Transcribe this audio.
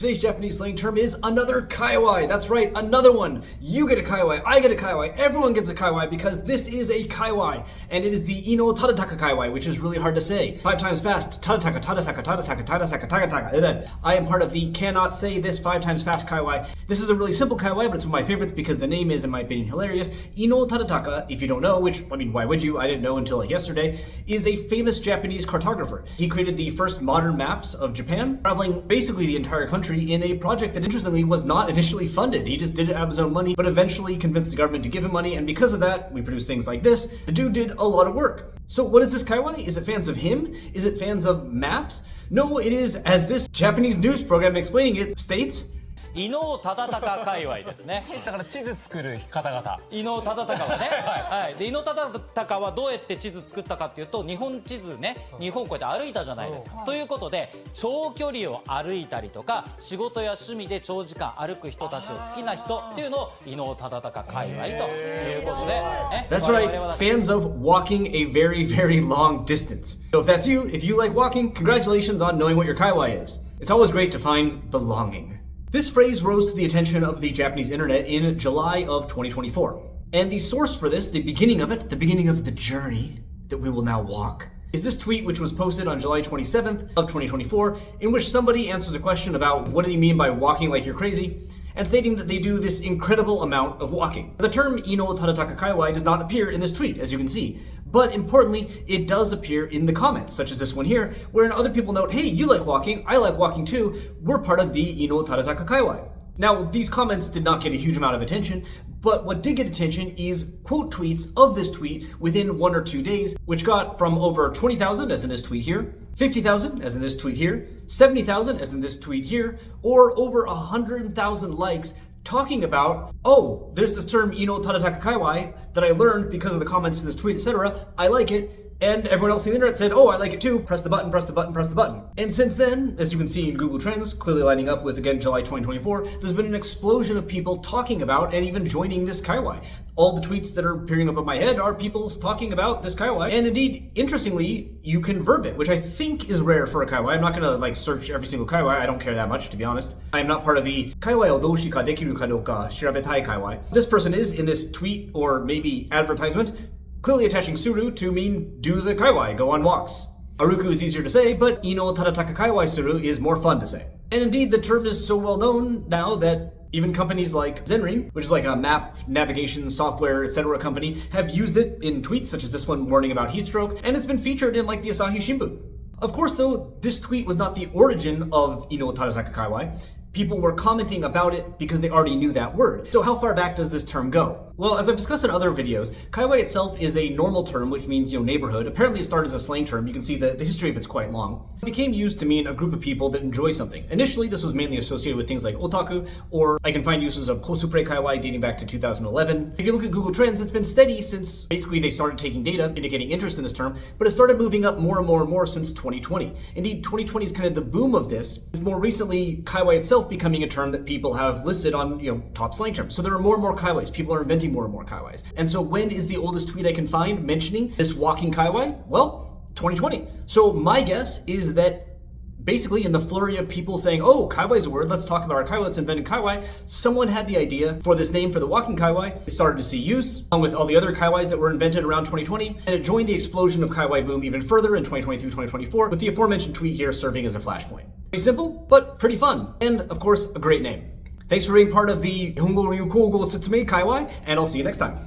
Today's Japanese slang term is another kaiwai. That's right, another one. You get a kaiwai, I get a kaiwai, everyone gets a kaiwai because this is a kaiwai. And it is the ta da鷹界隈, which is really hard to say. 5 times fast, ta da taka, ta da taka, ta da taka, ta da taka, ta da taka. I am part of the cannot say this 5 times fast kaiwai. This is a really simple kaiwai, but it's one of my favorites because the name is, in my opinion, hilarious. Ta da taka, if you don't know, which, I mean, why would you? I didn't know until like yesterday, is a famous Japanese cartographer. He created the first modern maps of Japan, traveling basically the entire country in a project that interestingly was not initially funded. He just did it out of his own money, but eventually convinced the government to give him money, and because of that, we produce things like this. The dude did a lot of work. So what is this kaiwai? Is it fans of him? Is it fans of maps? No, it is, as this Japanese news program explaining it states, 伊能忠敬界隈ですね。だから地図作る方々。伊能忠敬はね、はい。で伊能忠敬はどうやって地図作ったかっていうと、日本地図ね、日本こうやって歩いたじゃないですか。ということで、長距離を歩いたりとか、仕事や趣味で長時間歩く人たちを好きな人っていうのを伊能忠敬界隈ということで、ね。That's right, fans of walking a very, very long distance. So if that's you, if you like walking, congratulations on knowing what your kaiwai is. It's always great to find belonging. This phrase rose to the attention of the Japanese internet in July of 2024. And the source for this, the beginning of it, the beginning of the journey that we will now walk, is this tweet which was posted on July 27th of 2024, in which somebody answers a question about what do you mean by walking like you're crazy, and stating that they do this incredible amount of walking. The term Ino Tadataka Kaiwai does not appear in this tweet, as you can see. But importantly, it does appear in the comments, such as this one here, wherein other people note, hey, you like walking, I like walking too, we're part of the Ino Tadataka Kaiwai. Now, these comments did not get a huge amount of attention, but what did get attention is quote tweets of this tweet within 1 or 2 days, which got from over 20,000, as in this tweet here, 50,000, as in this tweet here, 70,000, as in this tweet here, or over 100,000 likes talking about, oh, there's this term Ino Tadataka Kaiwai that I learned because of the comments in this tweet, etc. I like it. And everyone else on the internet said, oh, I like it too. Press the button, press the button, press the button. And since then, as you can see in Google Trends, clearly lining up with, again, July 2024, there's been an explosion of people talking about and even joining this kaiwai. All the tweets that are appearing up in my head are people talking about this kaiwai. And indeed, interestingly, you can verb it, which I think is rare for a kaiwai. I'm not gonna like search every single kaiwai. I don't care that much, to be honest. I am not part of the kaiwai o doushi ka dekiru ka doka shirabetai kaiwai. This person is in this tweet or maybe advertisement, clearly attaching suru to mean do the kaiwai, go on walks. Aruku is easier to say, but Ino Tadataka Kaiwai suru is more fun to say. And indeed, the term is so well known now that even companies like Zenri, which is like a map, navigation, software, etc. company, have used it in tweets such as this one warning about heat stroke, and it's been featured in like the Asahi Shimbun. Of course, though, this tweet was not the origin of Ino Tadataka Kaiwai. People were commenting about it because they already knew that word. So how far back does this term go? Well, as I've discussed in other videos, kaiwai itself is a normal term, which means, neighborhood. Apparently it started as a slang term. You can see the history of it's quite long. It became used to mean a group of people that enjoy something. Initially, this was mainly associated with things like otaku, or I can find uses of cosplay kaiwai dating back to 2011. If you look at Google Trends, it's been steady since basically they started taking data indicating interest in this term, but it started moving up more and more and more since 2020. Indeed, 2020 is kind of the boom of this, with more recently kaiwai itself becoming a term that people have listed on, top slang terms. So there are more and more kaiwais. People are inventing more and more kaiwais. And so when is the oldest tweet I can find mentioning this walking kaiwai? Well, 2020. So my guess is that basically in the flurry of people saying, oh, kaiwai is a word, let's talk about our kaiwai, let's invent a kaiwai, someone had the idea for this name for the walking kaiwai. It started to see use, along with all the other kaiwais that were invented around 2020, and it joined the explosion of kaiwai boom even further in 2023-2024, with the aforementioned tweet here serving as a flashpoint. Pretty simple, but pretty fun, and of course, a great name. Thanks for being part of the Nihongo Ryukogo Setsumei Kaiwai, and I'll see you next time.